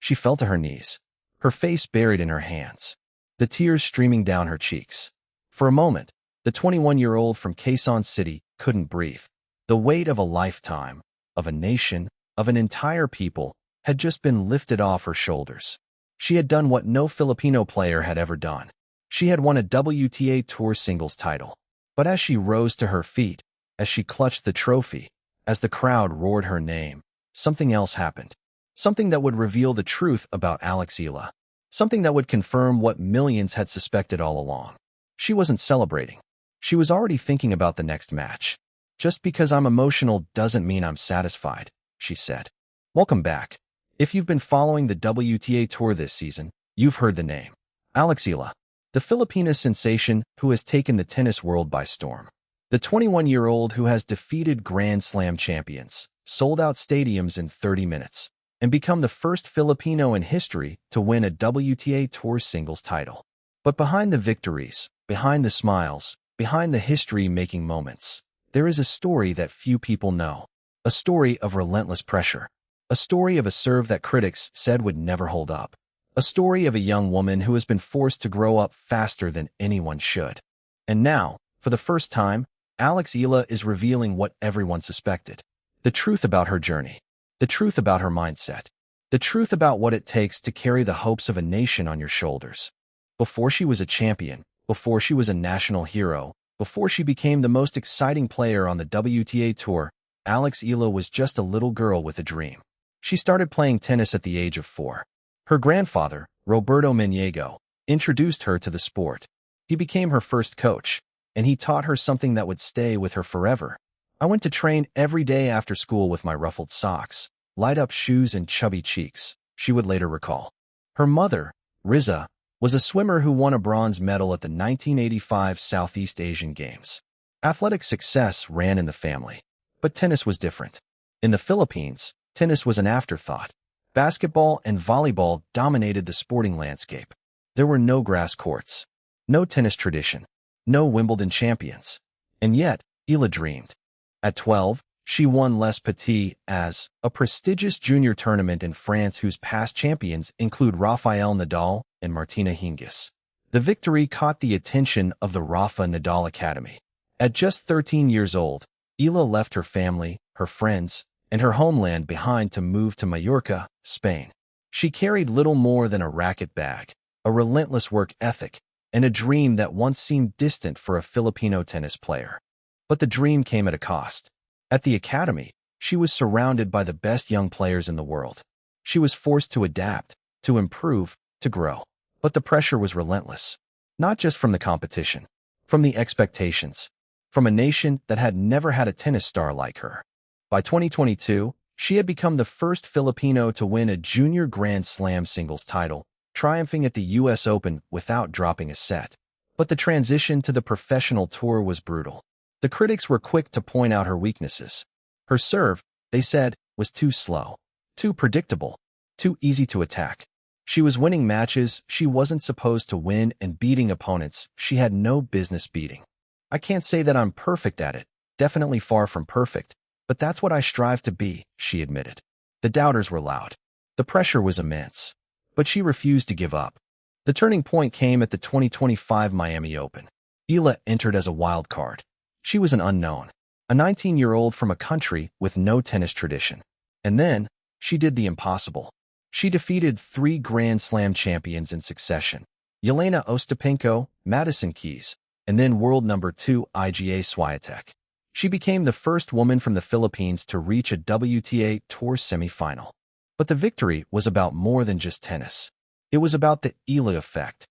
She fell to her knees, her face buried in her hands, the tears streaming down her cheeks. For a moment, the 21-year-old from Quezon City couldn't breathe. The weight of a lifetime, of a nation, of an entire people, had just been lifted off her shoulders. She had done what no Filipino player had ever done. She had won a WTA Tour singles title. But as she rose to her feet, as she clutched the trophy, as the crowd roared her name, something else happened. Something that would reveal the truth about Alex Eala. Something that would confirm what millions had suspected all along. She wasn't celebrating. She was already thinking about the next match. Just because I'm emotional doesn't mean I'm satisfied, she said. Welcome back. If you've been following the WTA Tour this season, you've heard the name. Alex Eala, the Filipina sensation who has taken the tennis world by storm. The 21-year-old who has defeated Grand Slam champions, sold out stadiums in 30 minutes, and become the first Filipino in history to win a WTA Tour singles title. But behind the victories, behind the smiles, behind the history-making moments, there is a story that few people know. A story of relentless pressure. A story of a serve that critics said would never hold up. A story of a young woman who has been forced to grow up faster than anyone should. And now, for the first time, Alex Eala is revealing what everyone suspected. The truth about her journey. The truth about her mindset. The truth about what it takes to carry the hopes of a nation on your shoulders. Before she was a champion, before she was a national hero, before she became the most exciting player on the WTA Tour, Alex Eala was just a little girl with a dream. She started playing tennis at the age of 4. Her grandfather, Roberto Maniego, introduced her to the sport. He became her first coach, and he taught her something that would stay with her forever. I went to train every day after school with my ruffled socks, light-up shoes and chubby cheeks, she would later recall. Her mother, Riza, was a swimmer who won a bronze medal at the 1985 Southeast Asian Games. Athletic success ran in the family, but tennis was different. In the Philippines, tennis was an afterthought. Basketball and volleyball dominated the sporting landscape. There were no grass courts, no tennis tradition, no Wimbledon champions. And yet, Eala dreamed. At 12, she won Les Petits as a prestigious junior tournament in France whose past champions include Rafael Nadal and Martina Hingis. The victory caught the attention of the Rafa Nadal Academy. At just 13 years old, Eala left her family, her friends, and her homeland behind to move to Mallorca, Spain. She carried little more than a racket bag, a relentless work ethic, and a dream that once seemed distant for a Filipino tennis player. But the dream came at a cost. At the academy, she was surrounded by the best young players in the world. She was forced to adapt, to improve, to grow. But the pressure was relentless. Not just from the competition, from the expectations, from a nation that had never had a tennis star like her. By 2022, she had become the first Filipino to win a junior Grand Slam singles title, triumphing at the US Open without dropping a set. But the transition to the professional tour was brutal. The critics were quick to point out her weaknesses. Her serve, they said, was too slow, too predictable, too easy to attack. She was winning matches she wasn't supposed to win and beating opponents she had no business beating. I can't say that I'm perfect at it, definitely far from perfect, but that's what I strive to be, she admitted. The doubters were loud. The pressure was immense. But she refused to give up. The turning point came at the 2025 Miami Open. Eala entered as a wild card. She was an unknown, a 19-year-old from a country with no tennis tradition. And then, she did the impossible. She defeated 3 Grand Slam champions in succession, Yelena Ostapenko, Madison Keys, and then world number 2 Iga Swiatek. She became the first woman from the Philippines to reach a WTA Tour semifinal. But the victory was about more than just tennis. It was about the Eala effect.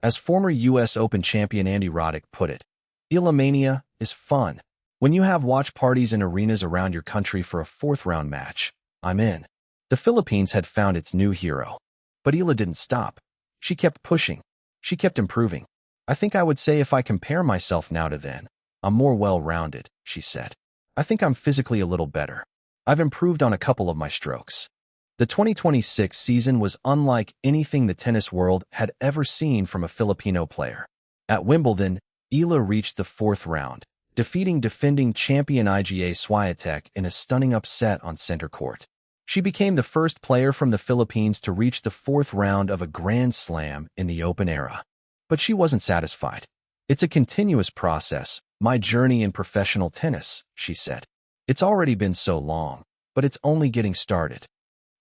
As former US Open champion Andy Roddick put it, Eala mania is fun. When you have watch parties in arenas around your country for a 4th-round match, I'm in. The Philippines had found its new hero. But Eala didn't stop. She kept pushing. She kept improving. I think I would say if I compare myself now to then, I'm more well-rounded, she said. I think I'm physically a little better. I've improved on a couple of my strokes. The 2026 season was unlike anything the tennis world had ever seen from a Filipino player. At Wimbledon, Eala reached the 4th round, defeating defending champion Iga Swiatek in a stunning upset on center court. She became the first player from the Philippines to reach the fourth round of a Grand Slam in the Open era. But she wasn't satisfied. "It's a continuous process, my journey in professional tennis," she said. "It's already been so long, but it's only getting started."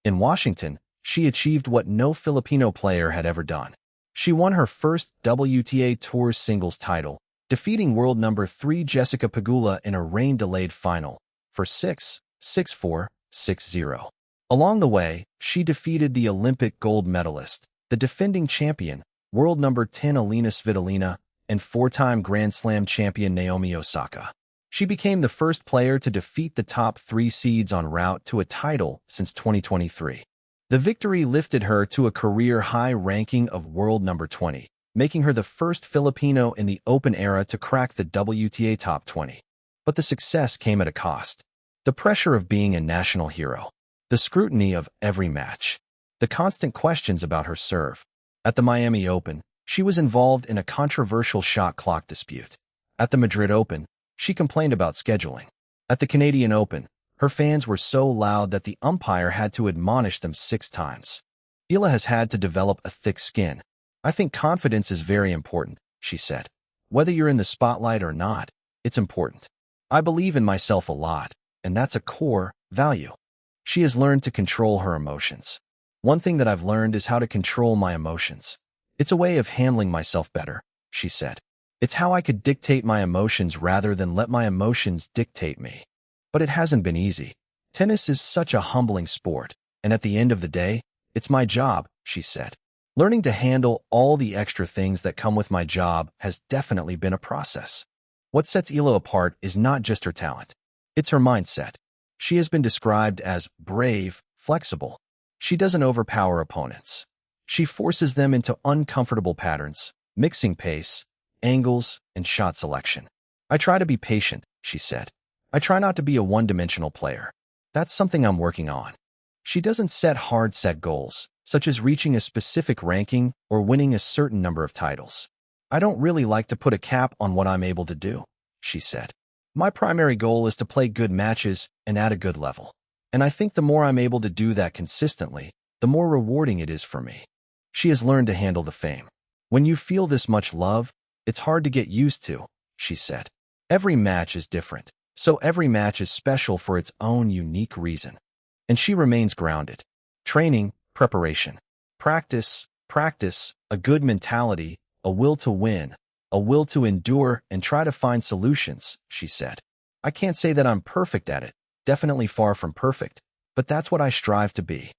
In Washington, she achieved what no Filipino player had ever done. She won her first WTA Tour singles title, defeating world number 3 Jessica Pegula in a rain-delayed final for 6, 6-4, 6-0. Along the way, she defeated the Olympic gold medalist, the defending champion, world number 10 Alina Svitolina, and four-time Grand Slam champion Naomi Osaka. She became the first player to defeat the top 3 seeds en route to a title since 2023. The victory lifted her to a career-high ranking of world number 20, making her the first Filipino in the Open era to crack the WTA top 20. But the success came at a cost. The pressure of being a national hero, the scrutiny of every match, the constant questions about her serve. At the Miami Open, she was involved in a controversial shot clock dispute. At the Madrid Open, she complained about scheduling. At the Canadian Open, her fans were so loud that the umpire had to admonish them 6 times. Eala has had to develop a thick skin. "I think confidence is very important," she said. "Whether you're in the spotlight or not, it's important. I believe in myself a lot, and that's a core value." She has learned to control her emotions. "One thing that I've learned is how to control my emotions. It's a way of handling myself better," she said. "It's how I could dictate my emotions rather than let my emotions dictate me." But it hasn't been easy. "Tennis is such a humbling sport, and at the end of the day, it's my job," she said. "Learning to handle all the extra things that come with my job has definitely been a process." What sets Eala apart is not just her talent. It's her mindset. She has been described as brave, flexible. She doesn't overpower opponents. She forces them into uncomfortable patterns, mixing pace, angles, and shot selection. "I try to be patient," she said. "I try not to be a one-dimensional player. That's something I'm working on." She doesn't set hard-set goals, such as reaching a specific ranking or winning a certain number of titles. "I don't really like to put a cap on what I'm able to do," she said. "My primary goal is to play good matches and at a good level. And I think the more I'm able to do that consistently, the more rewarding it is for me." She has learned to handle the fame. "When you feel this much love, it's hard to get used to," she said. "Every match is different, so every match is special for its own unique reason." And she remains grounded. Training, preparation, practice, a good mentality, a will to win, a will to endure and try to find solutions, she said. "I can't say that I'm perfect at it, definitely far from perfect, but that's what I strive to be."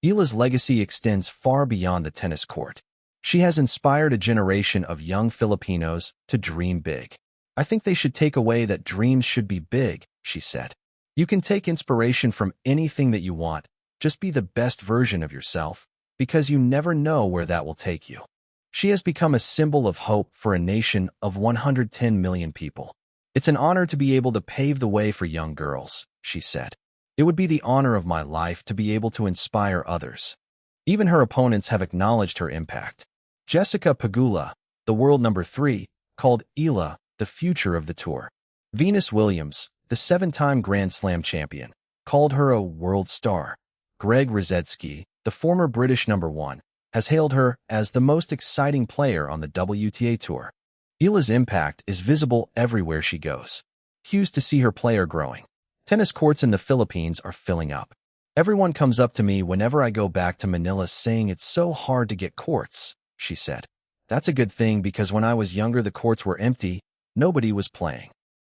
Eala's legacy extends far beyond the tennis court. She has inspired a generation of young Filipinos to dream big. "I think they should take away that dreams should be big," she said. "You can take inspiration from anything that you want. Just be the best version of yourself, because you never know where that will take you." She has become a symbol of hope for a nation of 110 million people. "It's an honor to be able to pave the way for young girls," she said. "It would be the honor of my life to be able to inspire others." Even her opponents have acknowledged her impact. Jessica Pegula, the world number 3, called Eala the future of the tour. Venus Williams, the 7-time Grand Slam champion, called her a world star. Greg Rosetsky, the former British number 1, has hailed her as the most exciting player on the WTA Tour. Eala's impact is visible everywhere she goes. Cues to see her player growing. Tennis courts in the Philippines are filling up. "Everyone comes up to me whenever I go back to Manila saying it's so hard to get courts," she said. "That's a good thing because when I was younger the courts were empty, nobody was playing."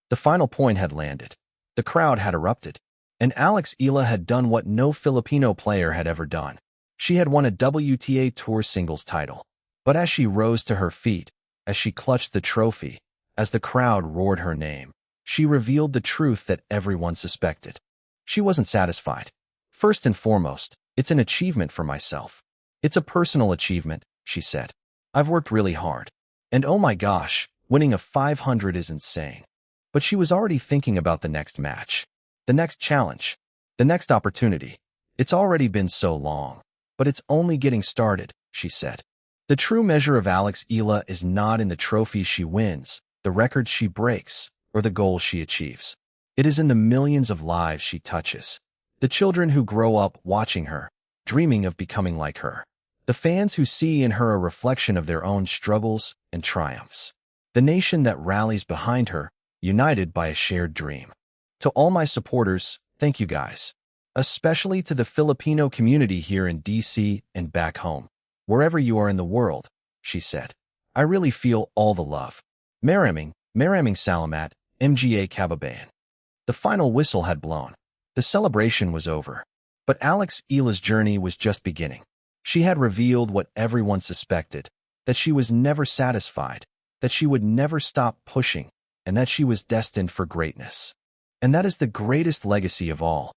The final point had landed. The crowd had erupted. And Alex Eala had done what no Filipino player had ever done. She had won a WTA Tour singles title. But as she rose to her feet, as she clutched the trophy, as the crowd roared her name, she revealed the truth that everyone suspected. She wasn't satisfied. "First and foremost, it's an achievement for myself. It's a personal achievement," she said. "I've worked really hard. And oh my gosh, winning a 500 is insane." But she was already thinking about the next match, the next challenge, the next opportunity. "It's already been so long, but it's only getting started," she said. The true measure of Alex Eala is not in the trophies she wins, the records she breaks, or the goals she achieves. It is in the millions of lives she touches. The children who grow up watching her, dreaming of becoming like her. The fans who see in her a reflection of their own struggles and triumphs. The nation that rallies behind her, united by a shared dream. To all my supporters, thank you guys. Especially to the Filipino community here in DC and back home. Wherever you are in the world, she said. I really feel all the love. Maraming salamat, mga kababayan. The final whistle had blown. The celebration was over. But Alex Eala's journey was just beginning. She had revealed what everyone suspected, that she was never satisfied, that she would never stop pushing, and that she was destined for greatness. And that is the greatest legacy of all,